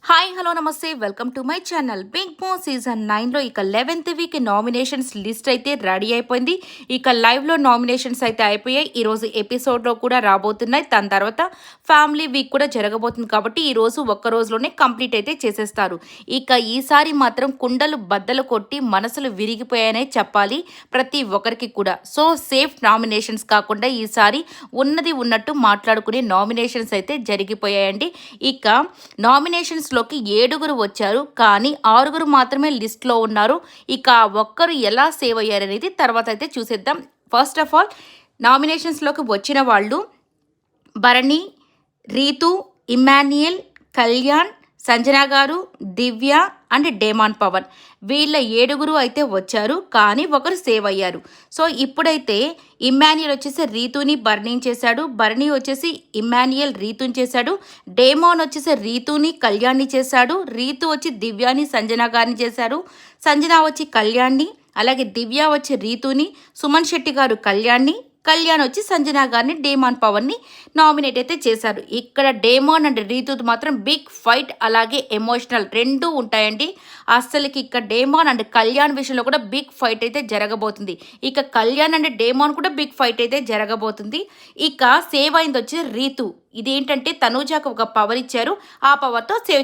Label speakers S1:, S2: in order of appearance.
S1: Hi hello నమస్తే welcome to my channel. Big boss season 9లో ఇక 11th వీక్ నామినేషన్స్ లిస్ట్ అయితే ready అయిపోయింది. ఇక లైవ్లో నామినేషన్స్ అయితే అయిపోయాయి. ఈరోజు ఎపిసోడ్లో కూడా రాబోతున్నాయి. దాని తర్వాత ఫ్యామిలీ వీక్ కూడా జరగబోతుంది కాబట్టి ఈరోజు ఒక్క రోజులోనే కంప్లీట్ అయితే చేసేస్తారు. ఇక ఈసారి మాత్రం కుండలు బద్దలు కొట్టి మనసులు విరిగిపోయాయనే చెప్పాలి ప్రతి ఒక్కరికి కూడా. సో సేఫ్ నామినేషన్స్ కాకుండా ఈసారి ఉన్నది ఉన్నట్టు మాట్లాడుకునే నామినేషన్స్ అయితే జరిగిపోయాయండి. ఇక నామినేషన్స్ లోకి 7 వచ్చారు, కానీ 6 మాత్రమే లిస్ట్లో ఉన్నారు. ఇక ఒక్కరు ఎలా సేవ్ అయ్యారనేది తర్వాత అయితే చూసేద్దాం. ఫస్ట్ ఆఫ్ ఆల్ నామినేషన్స్లోకి వచ్చిన వాళ్ళు భరణి, రీతు, ఇమ్మాన్యుయల్, కళ్యాణ్, సంజన గారు, దివ్య అండ్ డేమాన్ పవన్. వీళ్ళ 7 అయితే వచ్చారు, కానీ ఒకరు సేవ్ అయ్యారు. సో ఇప్పుడైతే ఇమ్మాన్యుయల్ వచ్చేసి రీతుని బర్నీ చేశాడు, బర్నీ వచ్చేసి ఇమ్మాన్యుయల్ రీతుని చేశాడు, డేమాన్ వచ్చేసి రీతుని కళ్యాణ్ని చేశాడు, రీతు వచ్చి దివ్యాని సంజన గారిని చేశాడు, సంజన వచ్చి కళ్యాణ్ని, అలాగే దివ్య వచ్చి రీతుని, సుమన్ శెట్టి గారు కళ్యాణ్ని, కళ్యాణ్ వచ్చి సంజన గారిని, డేమాన్ పవన్ని నామినేట్ అయితే చేశారు. ఇక్కడ డేమాన్ అండ్ రీతు మాత్రం బిగ్ ఫైట్, అలాగే ఎమోషనల్ రెండూ ఉంటాయండి. అస్సలకి ఇక్కడ డేమాన్ అండ్ కళ్యాణ్ విషయంలో కూడా బిగ్ ఫైట్ అయితే జరగబోతుంది. ఇక కళ్యాణ్ అండ్ డేమాన్ కూడా బిగ్ ఫైట్ అయితే జరగబోతుంది. ఇక సేవ్ అయింది వచ్చి రీతు. ఇదేంటంటే తనూజాకు ఒక పవర్ ఇచ్చారు, ఆ పవర్తో సేవ్